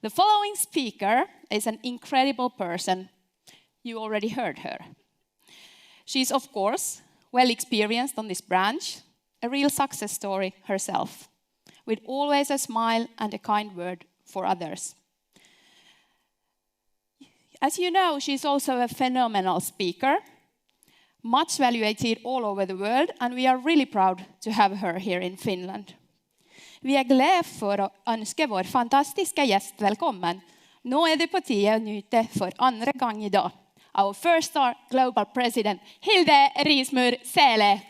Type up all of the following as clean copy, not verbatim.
The following speaker is an incredible person. You already heard her. She's, of course, well experienced on this branch, a real success story herself, with always a smile and a kind word for others. As you know, she's also a phenomenal speaker, much valued all over the world, and we are really proud to have her here in Finland. Vi är glada för att önska vår fantastiska gäst välkommen. Nu är det på tide att njuta för andra gång idag. Our first star global president, Hilde Rismyhr-Saele.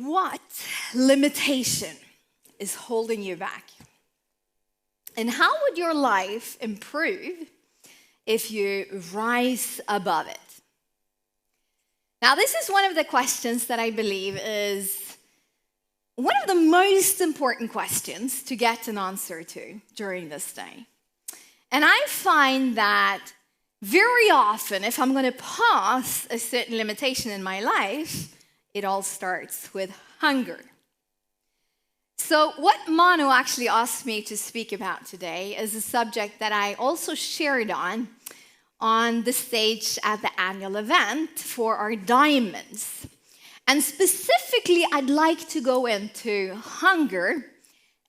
What limitation is holding you back? And how would your life improve if you rise above it? Now, this is one of the questions that I believe is one of the most important questions to get an answer to during this day. And I find that very often, if I'm going to pass a certain limitation in my life, it all starts with hunger. So what Manu actually asked me to speak about today is a subject that I also shared on the stage at the annual event for our diamonds. And specifically, I'd like to go into hunger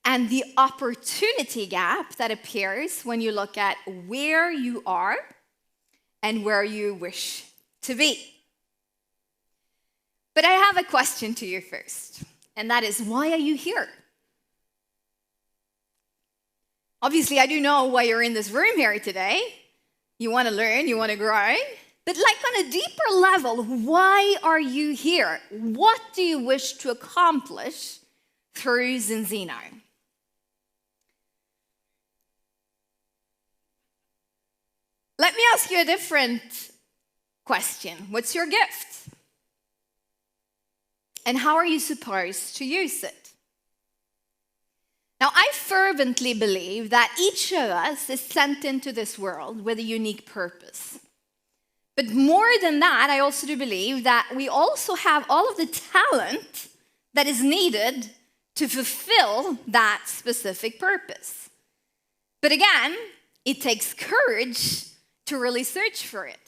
and the opportunity gap that appears when you look at where you are and where you wish to be. But I have a question to you first, and that is, why are you here? Obviously, I do know why you're in this room here today. You want to learn, you want to grow. But like on a deeper level, why are you here? What do you wish to accomplish through Zinzino? Let me ask you a different question. What's your gift? And how are you supposed to use it? Now, I fervently believe that each of us is sent into this world with a unique purpose. But more than that, I also do believe that we also have all of the talent that is needed to fulfill that specific purpose. But again, it takes courage to really search for it.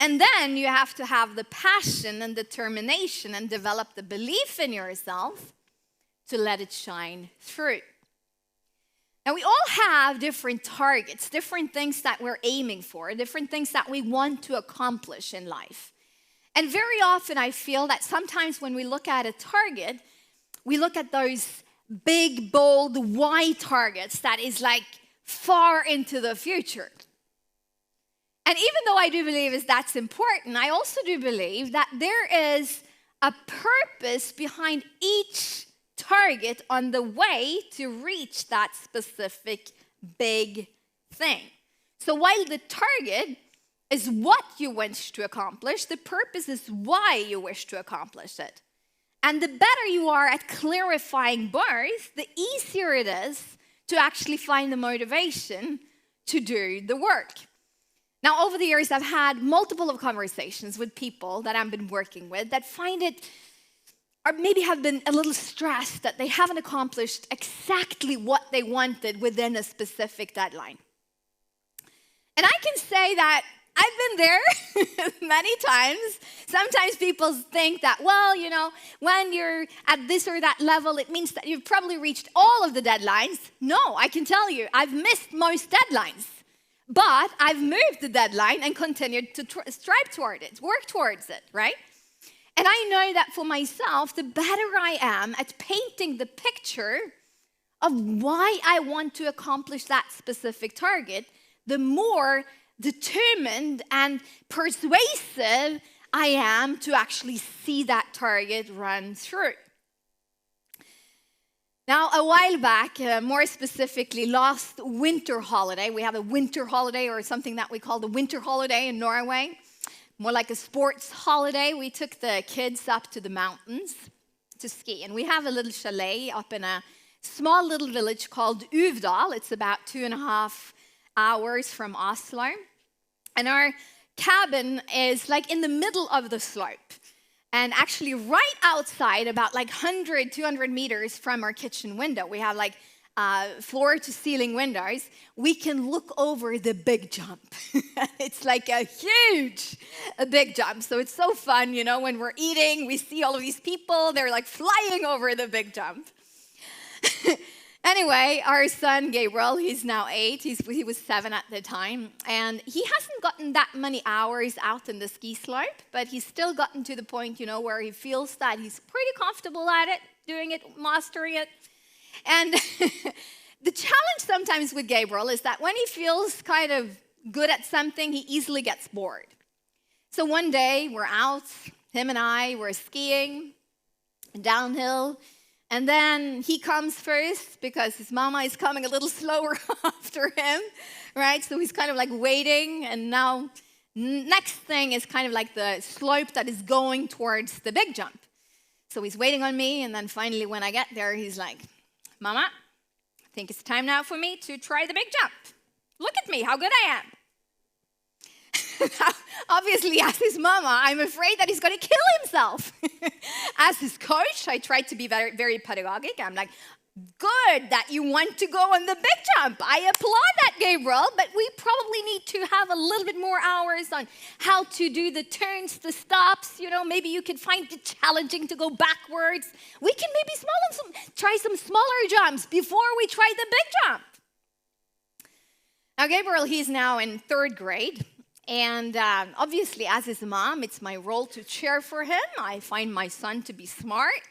And then you have to have the passion and determination and develop the belief in yourself to let it shine through. Now, we all have different targets, different things that we're aiming for, different things that we want to accomplish in life. And very often I feel that sometimes when we look at a target, we look at those big, bold, wide targets that is like far into the future. And even though I do believe that's important, I also do believe that there is a purpose behind each target on the way to reach that specific big thing. So while the target is what you wish to accomplish, the purpose is why you wish to accomplish it. And the better you are at clarifying both, the easier it is to actually find the motivation to do the work. Now, over the years, I've had multiple of conversations with people that I've been working with that find it, or maybe have been a little stressed that they haven't accomplished exactly what they wanted within a specific deadline. And I can say that I've been there many times. Sometimes people think that, well, you know, when you're at this or that level, it means that you've probably reached all of the deadlines. No, I can tell you, I've missed most deadlines. But I've moved the deadline and continued to strive toward it, work towards it, right? And I know that for myself, the better I am at painting the picture of why I want to accomplish that specific target, the more determined and persuasive I am to actually see that target run through. Now, a while back, more specifically last winter holiday, we have a winter holiday or something that we call the winter holiday in Norway, more like a sports holiday. We took the kids up to the mountains to ski, and we have a little chalet up in a small little village called Uvdal. It's about 2.5 hours from Oslo, and our cabin is like in the middle of the slope. And actually right outside, about like 100, 200 meters from our kitchen window, we have like floor-to-ceiling windows. We can look over the big jump. It's like a big jump. So it's so fun, you know, when we're eating, we see all of these people. They're like flying over the big jump. Anyway, our son Gabriel, he's now 8. He was 7 at the time. And he hasn't gotten that many hours out in the ski slope, but he's still gotten to the point, you know, where he feels that he's pretty comfortable at it, doing it, mastering it. And the challenge sometimes with Gabriel is that when he feels kind of good at something, he easily gets bored. So one day, we're out, him and I, we're skiing downhill. And then he comes first because his mama is coming a little slower after him, right? So he's kind of like waiting. And now next thing is kind of like the slope that is going towards the big jump. So he's waiting on me. And then finally when I get there, he's like, Mama, I think it's time now for me to try the big jump. Look at me, how good I am. Now, obviously, as his mama, I'm afraid that he's going to kill himself. As his coach, I tried to be very, very pedagogic. I'm like, good that you want to go on the big jump. I applaud that, Gabriel, but we probably need to have a little bit more hours on how to do the turns, the stops. You know, maybe you could find it challenging to go backwards. We can maybe try some smaller jumps before we try the big jump. Now, Gabriel, he's now in 3rd grade. And obviously, as his mom, it's my role to cheer for him. I find my son to be smart.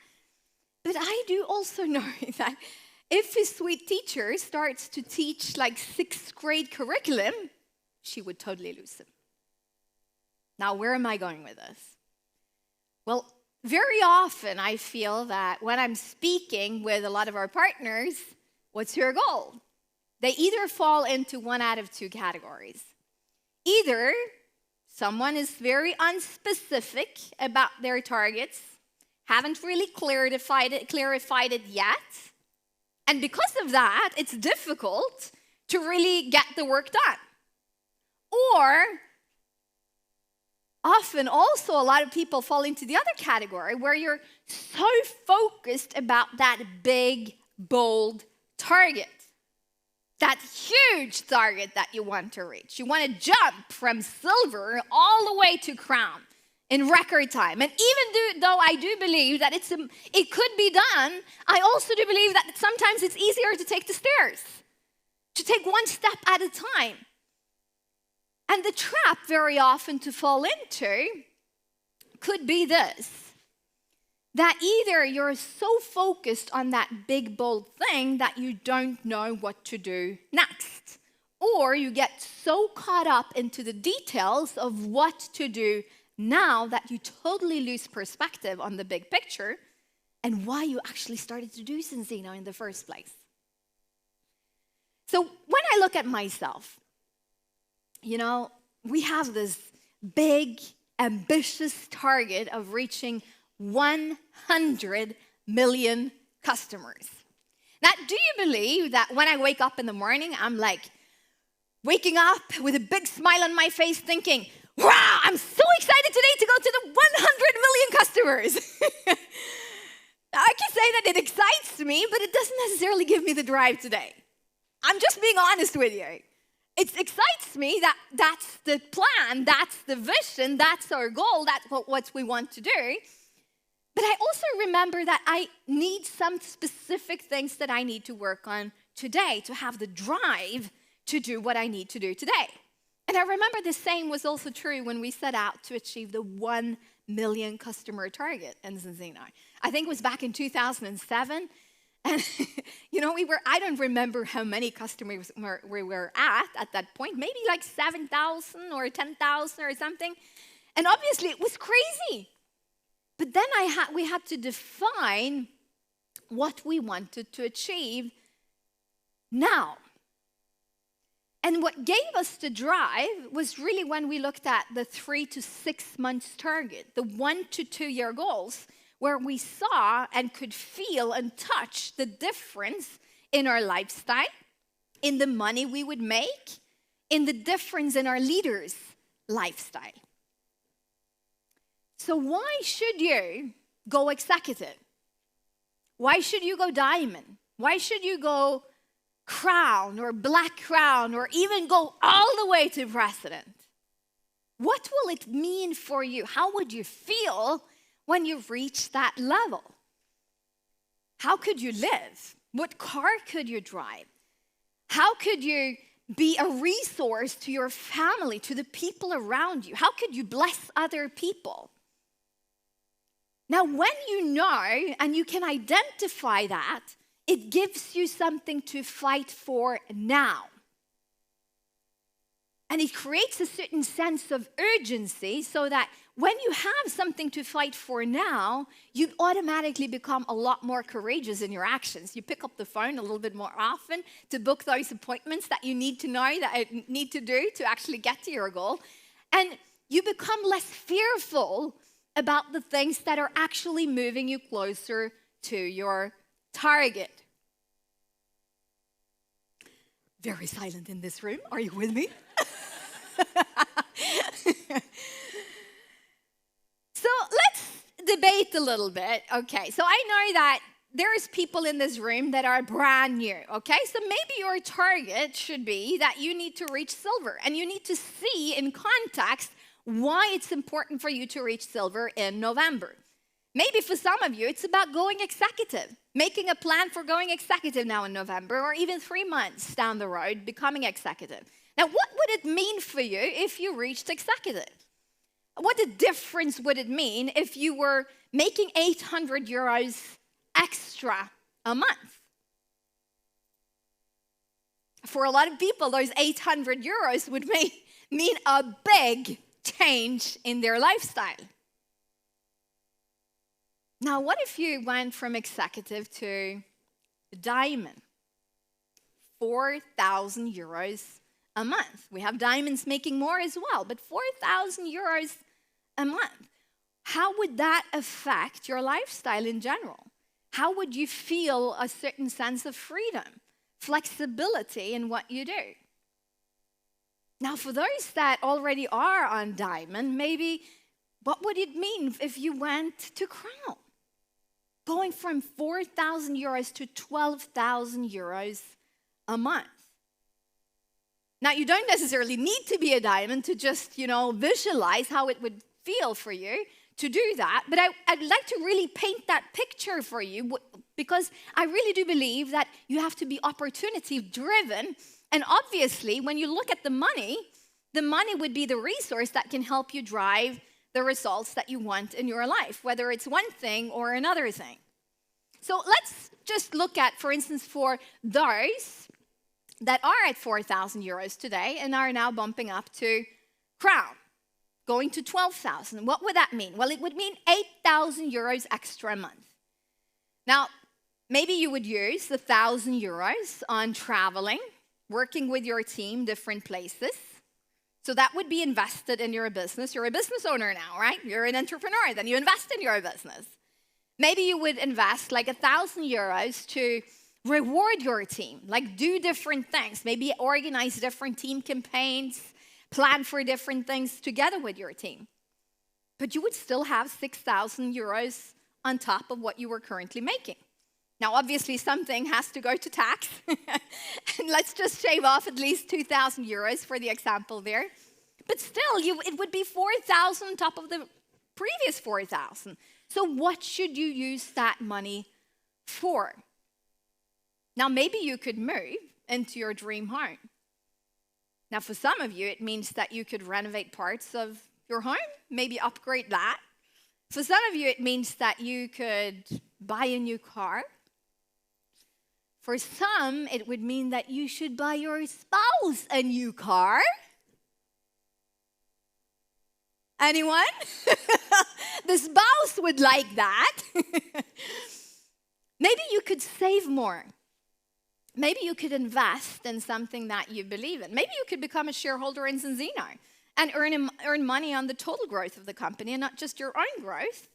But I do also know that if his sweet teacher starts to teach like 6th grade curriculum, she would totally lose him. Now, where am I going with this? Well, very often I feel that when I'm speaking with a lot of our partners, what's your goal? They either fall into one out of 2 categories. Either someone is very unspecific about their targets, haven't really clarified it yet, and because of that, it's difficult to really get the work done. Or often also a lot of people fall into the other category where you're so focused about that big, bold target. That huge target that you want to reach. You want to jump from silver all the way to crown in record time. And even though I do believe that it could be done, I also do believe that sometimes it's easier to take the stairs, to take one step at a time. And the trap very often to fall into could be this. That either you're so focused on that big, bold thing that you don't know what to do next. Or you get so caught up into the details of what to do now that you totally lose perspective on the big picture and why you actually started to do Zinzino in the first place. So when I look at myself, you know, we have this big, ambitious target of reaching 100 million customers. Now, do you believe that when I wake up in the morning, I'm like waking up with a big smile on my face thinking, wow, I'm so excited today to go to the 100 million customers. I can say that it excites me, but it doesn't necessarily give me the drive today. I'm just being honest with you. It excites me that that's the plan, that's the vision, that's our goal, that's what we want to do. But I also remember that I need some specific things that I need to work on today to have the drive to do what I need to do today. And I remember the same was also true when we set out to achieve the 1 million customer target in Zinzino. I think it was back in 2007. And, you know, I don't remember how many customers we were at that point, maybe like 7,000 or 10,000 or something. And obviously it was crazy. But then we had to define what we wanted to achieve now. And what gave us the drive was really when we looked at the 3 to 6 months target, the 1 to 2 year goals, where we saw and could feel and touch the difference in our lifestyle, in the money we would make, in the difference in our leaders' lifestyle. So why should you go executive? Why should you go diamond? Why should you go crown or black crown or even go all the way to president? What will it mean for you? How would you feel when you reach that level? How could you live? What car could you drive? How could you be a resource to your family, to the people around you? How could you bless other people? Now, when you know and you can identify that, it gives you something to fight for now. And it creates a certain sense of urgency so that when you have something to fight for now, you automatically become a lot more courageous in your actions. You pick up the phone a little bit more often to book those appointments that you need to know, that you need to do to actually get to your goal. And you become less fearful about the things that are actually moving you closer to your target. Very silent in this room. Are you with me? So let's debate a little bit. Okay, so I know that there's people in this room that are brand new. Okay, so maybe your target should be that you need to reach silver, and you need to see in context why it's important for you to reach silver in November. Maybe for some of you, it's about going executive, making a plan for going executive now in November, or even 3 months down the road, becoming executive. Now, what would it mean for you if you reached executive? What difference would it mean if you were making 800 euros extra a month? For a lot of people, those 800 euros would mean a big change in their lifestyle. Now, what if you went from executive to diamond? 4,000 euros a month. We have diamonds making more as well, but 4,000 euros a month. How would that affect your lifestyle in general? How would you feel a certain sense of freedom, flexibility in what you do? Now, for those that already are on diamond, maybe what would it mean if you went to crown? Going from 4,000 euros to 12,000 euros a month. Now, you don't necessarily need to be a diamond to just, visualize how it would feel for you to do that. But I'd like to really paint that picture for you, because I really do believe that you have to be opportunity driven. And obviously, when you look at the money would be the resource that can help you drive the results that you want in your life, whether it's one thing or another thing. So let's just look at, for instance, for those that are at 4,000 euros today and are now bumping up to crown, going to 12,000. What would that mean? Well, it would mean 8,000 euros extra a month. Now, maybe you would use the 1,000 euros on traveling, working with your team, different places. So that would be invested in your business. You're a business owner now, right? You're an entrepreneur, then you invest in your business. Maybe you would invest like 1,000 euros to reward your team, like do different things, maybe organize different team campaigns, plan for different things together with your team. But you would still have 6,000 euros on top of what you were currently making. Now, obviously, something has to go to tax. And let's just shave off at least 2,000 euros for the example there. But still, it would be 4,000 on top of the previous 4,000. So what should you use that money for? Now, maybe you could move into your dream home. Now, for some of you, it means that you could renovate parts of your home, maybe upgrade that. For some of you, it means that you could buy a new car. For some, it would mean that you should buy your spouse a new car. Anyone? The spouse would like that. Maybe you could save more. Maybe you could invest in something that you believe in. Maybe you could become a shareholder in Zinzino and earn money on the total growth of the company and not just your own growth.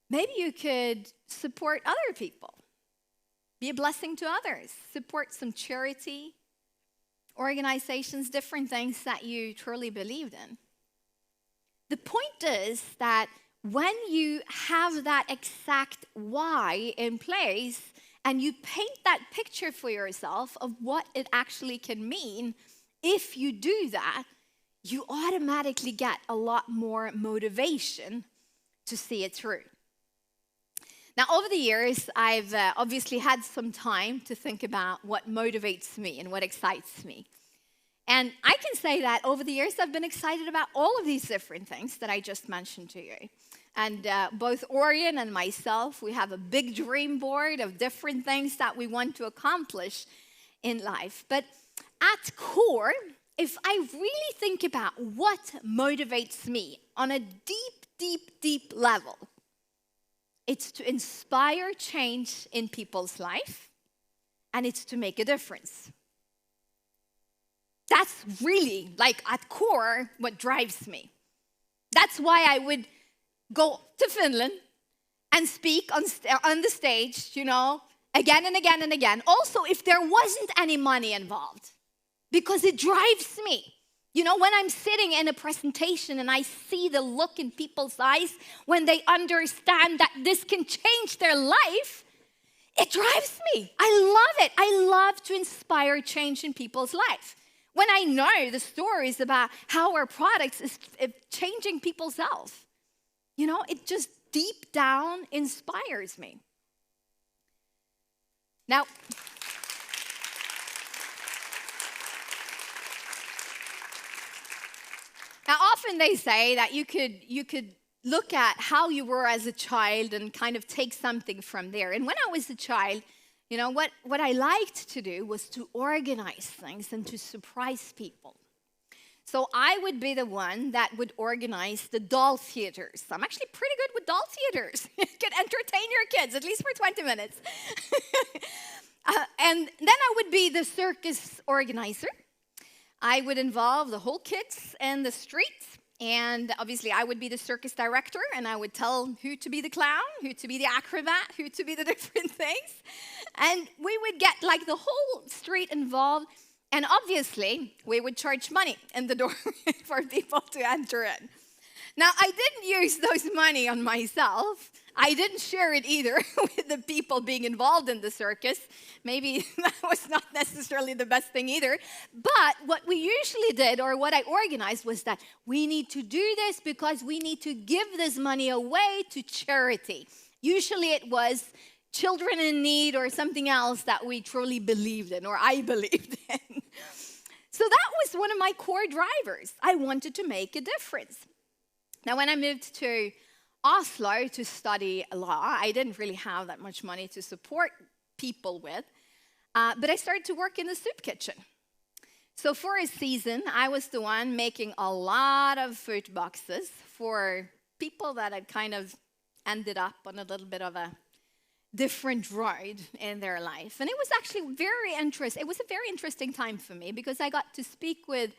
Maybe you could support other people, be a blessing to others, support some charity, organizations, different things that you truly believed in. The point is that when you have that exact why in place and you paint that picture for yourself of what it actually can mean, if you do that, you automatically get a lot more motivation to see it through. Now, over the years, I've obviously had some time to think about what motivates me and what excites me. And I can say that over the years, I've been excited about all of these different things that I just mentioned to you. And both Orion and myself, we have a big dream board of different things that we want to accomplish in life. But at core, if I really think about what motivates me on a deep, deep, deep level, it's to inspire change in people's life, and it's to make a difference. That's really, like, at core, what drives me. That's why I would go to Finland and speak on the stage, again and again and again. Also, if there wasn't any money involved, because it drives me. When I'm sitting in a presentation and I see the look in people's eyes when they understand that this can change their life, it drives me. I love it. I love to inspire change in people's life. When I know the stories about how our products is changing people's health, it just deep down inspires me. Now, often they say that you could look at how you were as a child and kind of take something from there. And when I was a child, what I liked to do was to organize things and to surprise people. So I would be the one that would organize the doll theaters. I'm actually pretty good with doll theaters. You can entertain your kids, at least for 20 minutes. And then I would be the circus organizer. I would involve the whole kids in the streets. And obviously, I would be the circus director, and I would tell who to be the clown, who to be the acrobat, who to be the different things. And we would get, like, the whole street involved. And obviously, we would charge money in the door for people to enter in. Now, I didn't use those money on myself. I didn't share it either with the people being involved in the circus. Maybe that was not necessarily the best thing either. But what we usually did, or what I organized, was that we need to do this because we need to give this money away to charity. Usually it was children in need or something else that we truly believed in, or I believed in. So that was one of my core drivers. I wanted to make a difference. Now, when I moved to Oslo to study law, I didn't really have that much money to support people with, but I started to work in the soup kitchen. So for a season, I was the one making a lot of food boxes for people that had kind of ended up on a little bit of a different road in their life. And it was actually very interesting. It was a very interesting time for me because I got to speak with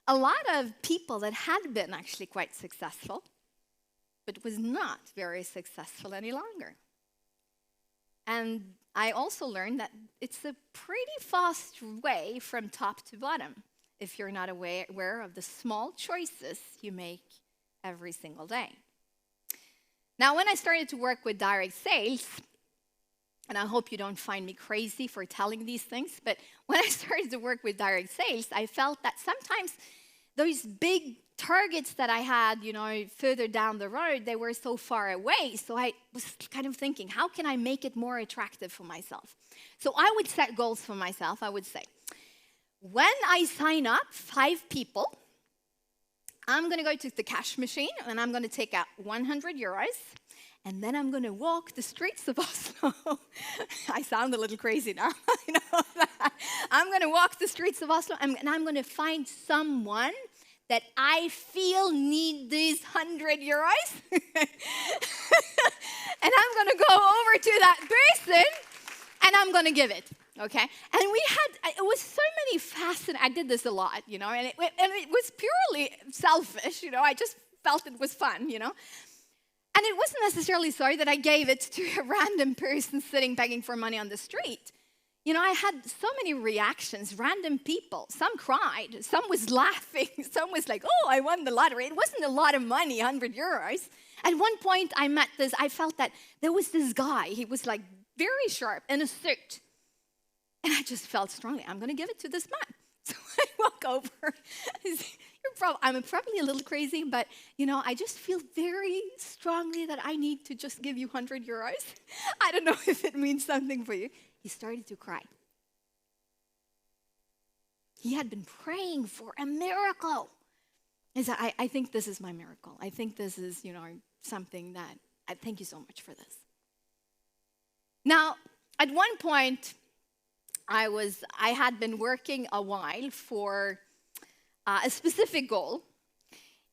a lot of people that had been actually quite successful, but was not very successful any longer. And I also learned that it's a pretty fast way from top to bottom if you're not aware of the small choices you make every single day. Now, when I started to work with direct sales, and I hope you don't find me crazy for telling these things, but when I started to work with direct sales, I felt that sometimes those big targets that I had, further down the road, they were so far away. So I was kind of thinking, how can I make it more attractive for myself? So I would set goals for myself. I would say, when I sign up 5 people, I'm going to go to the cash machine and I'm going to take out 100 euros. And then I'm going to walk the streets of Oslo. I sound a little crazy now. I know that. I'm going to walk the streets of Oslo and I'm going to find someone that I feel need these 100 euros. And I'm going to go to that person and I'm going to give it. Okay? And it was so many fascinating, I did this a lot, and it was purely selfish, I just felt it was fun, And it wasn't necessarily so that I gave it to a random person sitting begging for money on the street. I had so many reactions, random people. Some cried, some was laughing, some was like, oh, I won the lottery. It wasn't a lot of money, 100 euros. At one point, I felt that there was this guy. He was like very sharp in a suit. And I just felt strongly, I'm going to give it to this man. So I walk over. I'm probably a little crazy, but, I just feel very strongly that I need to just give you 100 euros. I don't know if it means something for you. He started to cry. He had been praying for a miracle. He said, I think this is my miracle. I think this is, something that, I thank you so much for this. Now, at one point, I had been working a while for a specific goal.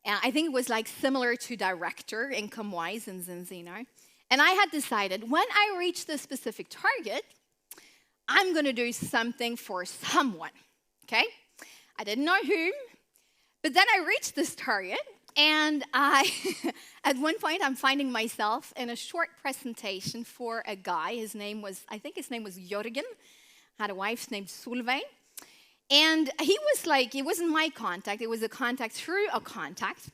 And I think it was like similar to director, income-wise in Zinzino. And I had decided when I reach this specific target, I'm going to do something for someone, okay? I didn't know whom, but then I reached this target, and at one point, I'm finding myself in a short presentation for a guy. I think his name was Jørgen, had a wife named Solveig, and he was like, it wasn't my contact, it was a contact through a contact,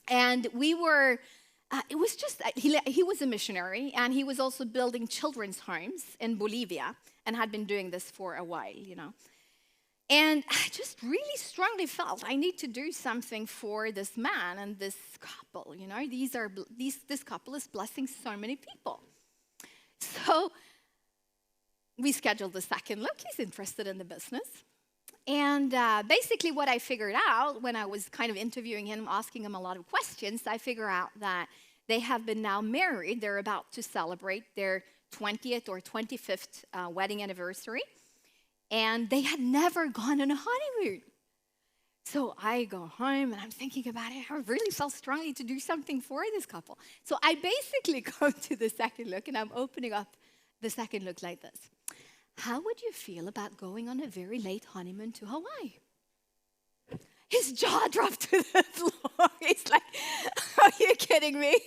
and we were... it was just, he was a missionary, and he was also building children's homes in Bolivia, and had been doing this for a while, And I just really strongly felt I need to do something for this man and this couple, This couple is blessing so many people. So we scheduled the second look. He's interested in the business. And basically what I figured out when I was kind of interviewing him, asking him a lot of questions, I figured out that they have been now married. They're about to celebrate their 20th or 25th wedding anniversary. And they had never gone on a honeymoon. So I go home and I'm thinking about it. I really felt strongly to do something for this couple. So I basically go to the second look and I'm opening up the second look like this. How would you feel about going on a very late honeymoon to Hawaii? His jaw dropped to the floor. He's like, are you kidding me?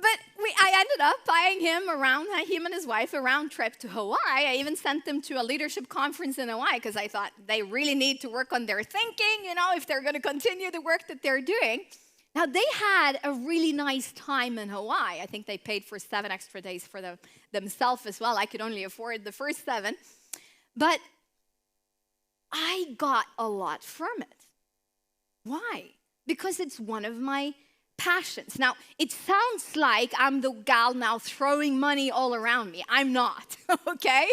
But I ended up buying him and his wife, a round trip to Hawaii. I even sent them to a leadership conference in Hawaii because I thought they really need to work on their thinking, if they're going to continue the work that they're doing. Now, they had a really nice time in Hawaii. I think they paid for 7 extra days for themselves as well. I could only afford the first 7. But I got a lot from it. Why? Because it's one of my passions. Now, it sounds like I'm the gal now throwing money all around me. I'm not, okay?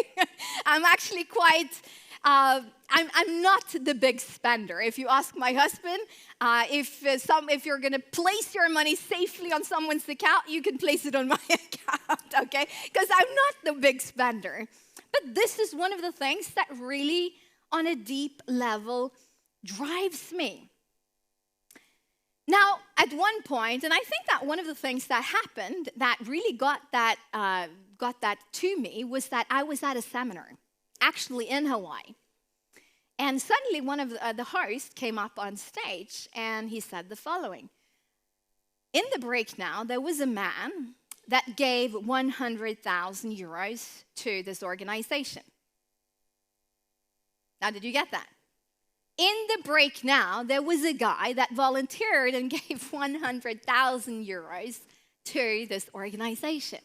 I'm actually quite... I'm not the big spender. If you ask my husband, if you're going to place your money safely on someone's account, you can place it on my account, okay? Because I'm not the big spender. But this is one of the things that really, on a deep level, drives me. Now, at one point, and I think that one of the things that happened that really got that to me was that I was at a seminar, actually in Hawaii. And suddenly one of the hosts came up on stage and he said the following. In the break now, there was a man that gave 100,000 euros to this organization. Now, did you get that? In the break now, there was a guy that volunteered and gave 100,000 euros to this organization.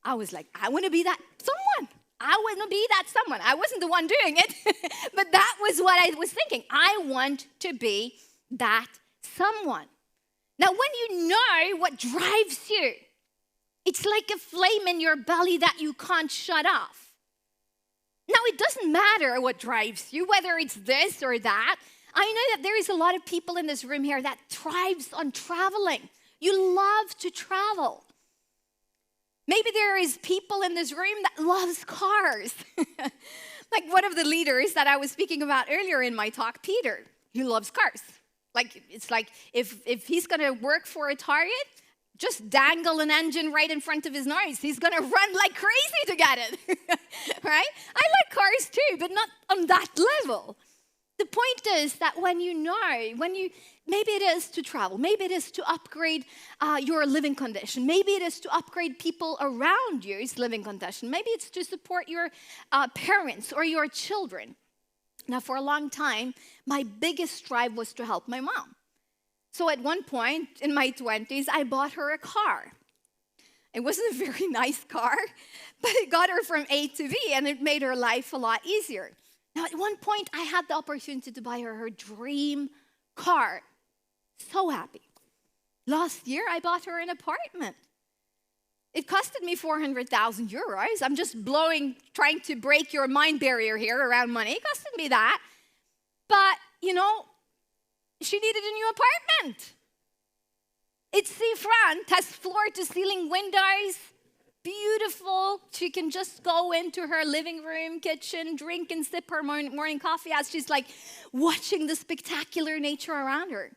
I was like, I want to be that someone. I want to be that someone. I wasn't the one doing it, but that was what I was thinking. I want to be that someone. Now, when you know what drives you, it's like a flame in your belly that you can't shut off. Now, it doesn't matter what drives you, whether it's this or that. I know that there is a lot of people in this room here that thrives on traveling. You love to travel. Maybe there is people in this room that loves cars. Like one of the leaders that I was speaking about earlier in my talk, Peter, he loves cars. Like it's like if he's going to work for a target, just dangle an engine right in front of his nose. He's going to run like crazy to get it, right? I like cars too, but not on that level. The point is that when you know, maybe it is to travel, maybe it is to upgrade your living condition, maybe it is to upgrade people around you's living condition, maybe it's to support your parents or your children. Now, for a long time, my biggest drive was to help my mom. So at one point in my 20s, I bought her a car. It wasn't a very nice car, but it got her from A to B, and it made her life a lot easier. Now, at one point, I had the opportunity to buy her dream car. So happy. Last year, I bought her an apartment. It costed me 400,000 euros. I'm just trying to break your mind barrier here around money. It costed me that. But, she needed a new apartment. It's seafront, has floor-to-ceiling windows, beautiful. She can just go into her living room, kitchen, drink and sip her morning coffee as she's like watching the spectacular nature around her.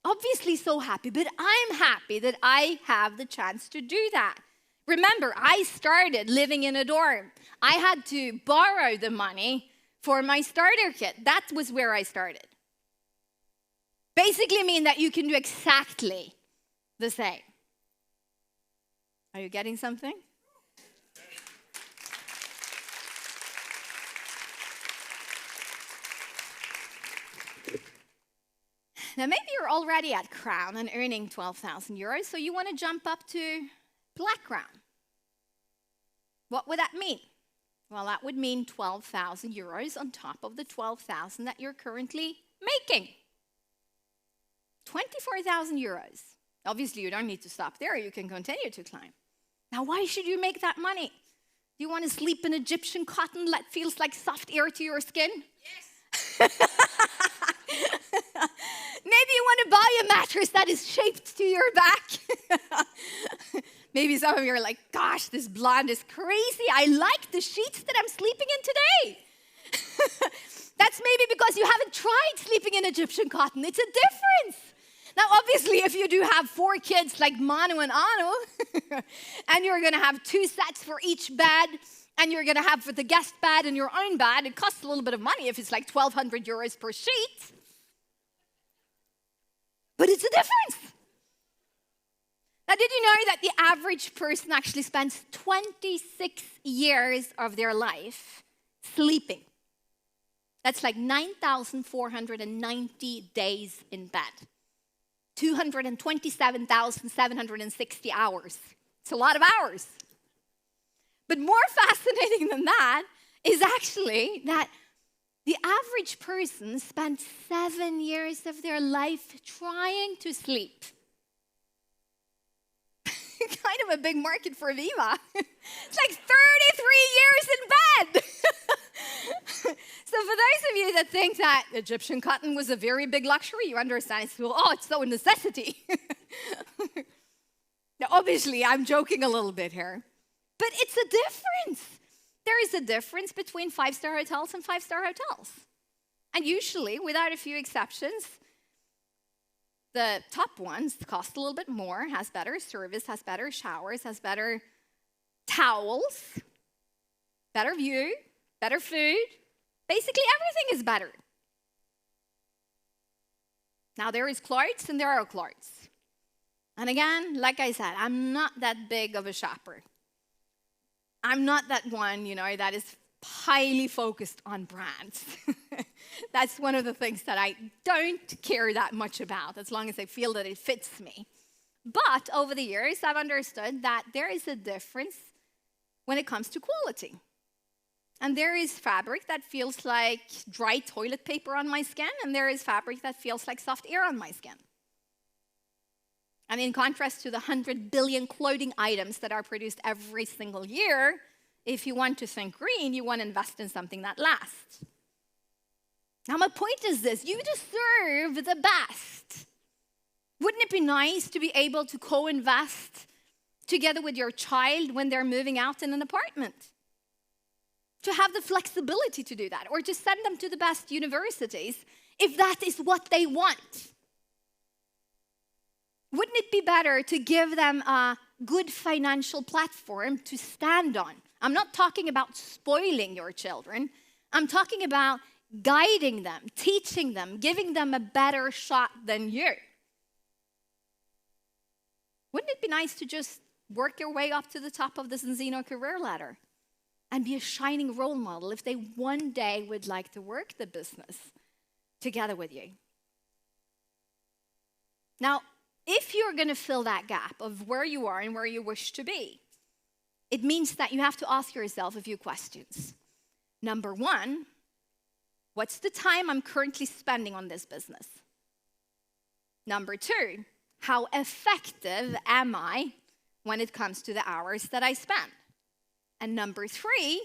Obviously so happy, but I'm happy that I have the chance to do that. Remember, I started living in a dorm. I had to borrow the money for my starter kit. That was where I started. Basically mean that you can do exactly the same. Are you getting something? Now, maybe you're already at Crown and earning 12,000 euros, so you want to jump up to Black Crown. What would that mean? Well, that would mean 12,000 euros on top of the 12,000 that you're currently making. 24,000 euros. Obviously, you don't need to stop there. You can continue to climb. Now, why should you make that money? Do you want to sleep in Egyptian cotton that feels like soft air to your skin? Yes. Maybe you want to buy a mattress that is shaped to your back. Maybe some of you are like, gosh, this blonde is crazy. I like the sheets that I'm sleeping in today. That's maybe because you haven't tried sleeping in Egyptian cotton. It's a difference. Now, obviously, if you do have 4 kids like Manu and Anu, and you're going to have 2 sets for each bed, and you're going to have for the guest bed and your own bed, it costs a little bit of money if it's like 1,200 euros per sheet. But it's a difference. Now, did you know that the average person actually spends 26 years of their life sleeping? That's like 9,490 days in bed. 227,760 hours. It's a lot of hours. But more fascinating than that is actually that the average person spent 7 years of their life trying to sleep. Kind of a big market for Viva. It's like 33 years in bed. So for those of you that think that Egyptian cotton was a very big luxury, you understand it's so a necessity. Now, obviously, I'm joking a little bit here, but it's a difference. There is a difference between 5-star hotels and 5-star hotels. And usually, without a few exceptions, the top ones cost a little bit more, has better service, has better showers, has better towels, better view, better food. Basically, everything is better. Now, there is clothes and there are clothes. And again, like I said, I'm not that big of a shopper. I'm not that one, that is highly focused on brands. That's one of the things that I don't care that much about, as long as I feel that it fits me. But over the years, I've understood that there is a difference when it comes to quality. And there is fabric that feels like dry toilet paper on my skin, and there is fabric that feels like soft air on my skin. And in contrast to the 100 billion clothing items that are produced every single year, if you want to think green, you want to invest in something that lasts. Now, my point is this: you deserve the best. Wouldn't it be nice to be able to co-invest together with your child when they're moving out in an apartment? To have the flexibility to do that, or to send them to the best universities if that is what they want. Wouldn't it be better to give them a good financial platform to stand on? I'm not talking about spoiling your children. I'm talking about guiding them, teaching them, giving them a better shot than you. Wouldn't it be nice to just work your way up to the top of the Zinzino career ladder and be a shining role model if they one day would like to work the business together with you? Now, if you're going to fill that gap of where you are and where you wish to be, it means that you have to ask yourself a few questions. Number one, what's the time I'm currently spending on this business? Number two, how effective am I when it comes to the hours that I spend? And number three,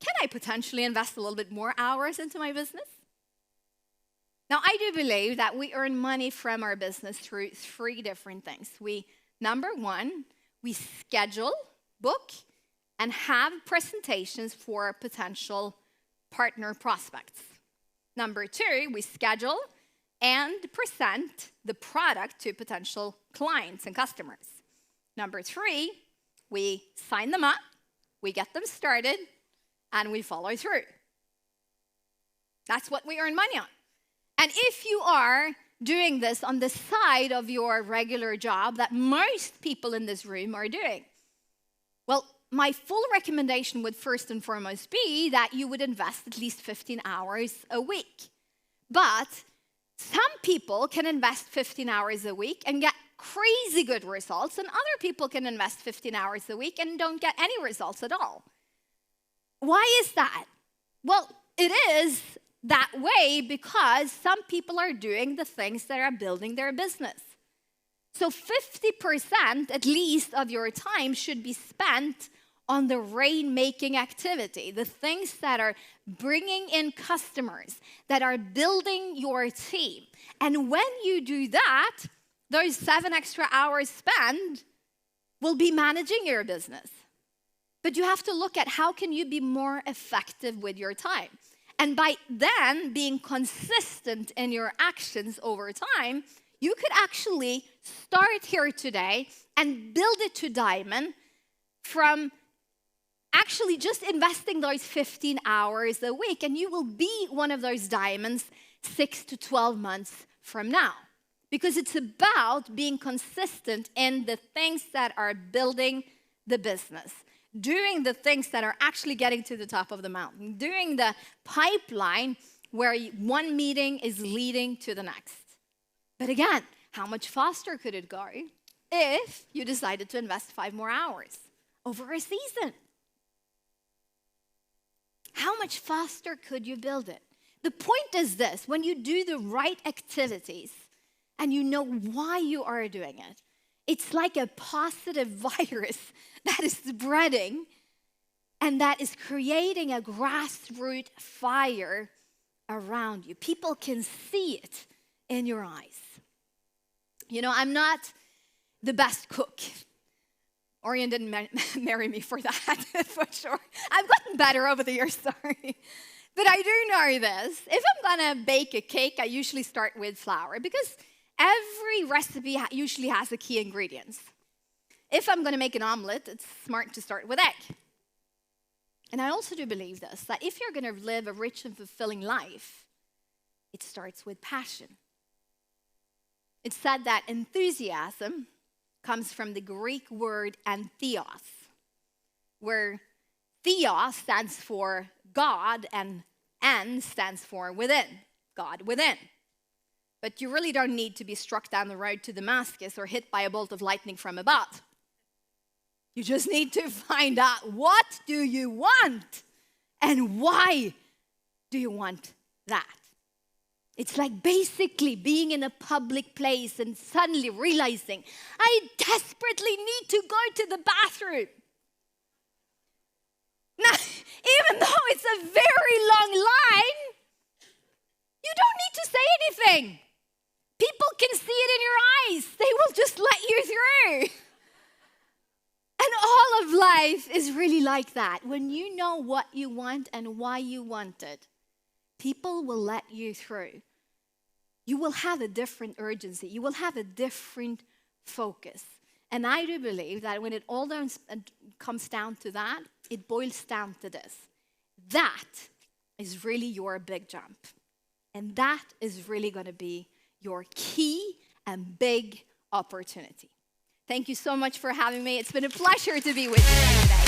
can I potentially invest a little bit more hours into my business? Now, I do believe that we earn money from our business through three different things. Number one, we schedule, book, and have presentations for potential partner prospects. Number two, we schedule and present the product to potential clients and customers. Number three, we sign them up, we get them started, and we follow through. That's what we earn money on. And if you are doing this on the side of your regular job that most people in this room are doing, well, my full recommendation would first and foremost be that you would invest at least 15 hours a week. But some people can invest 15 hours a week and get crazy good results, and other people can invest 15 hours a week and don't get any results at all. Why is that? Well, it is that way because some people are doing the things that are building their business. So 50% at least of your time should be spent on the rainmaking activity, the things that are bringing in customers, that are building your team. And when you do that, those 7 extra hours spent will be managing your business. But you have to look at how can you be more effective with your time. And by then being consistent in your actions over time, you could actually start here today and build it to diamond from actually just investing those 15 hours a week. And you will be one of those diamonds 6 to 12 months from now. Because it's about being consistent in the things that are building the business. Doing the things that are actually getting to the top of the mountain. Doing the pipeline where one meeting is leading to the next. But again, how much faster could it go if you decided to invest 5 more hours over a season? How much faster could you build it? The point is this: when you do the right activities and you know why you are doing it, it's like a positive virus that is spreading and that is creating a grassroots fire around you. People can see it in your eyes. You know, I'm not the best cook. Orion didn't marry me for that, for sure. I've gotten better over the years, sorry. But I do know this. If I'm going to bake a cake, I usually start with flour because every recipe usually has the key ingredients. If I'm going to make an omelet, it's smart to start with egg. And I also do believe this, that if you're going to live a rich and fulfilling life, it starts with passion. It's said that enthusiasm comes from the Greek word antheos, where theos stands for God and N stands for within, God within. But you really don't need to be struck down the road to Damascus or hit by a bolt of lightning from above. You just need to find out, what do you want and why do you want that? It's like basically being in a public place and suddenly realizing, I desperately need to go to the bathroom. Now, even though it's a very long line, you don't need to say anything. People can see it in your eyes. They will just let you through. And all of life is really like that. When you know what you want and why you want it, people will let you through. you will have a different urgency. You will have a different focus. And I do believe that when it all comes down to that, it boils down to this. That is really your big jump. And that is really going to be your key and big opportunity. Thank you so much for having me. It's been a pleasure to be with you today.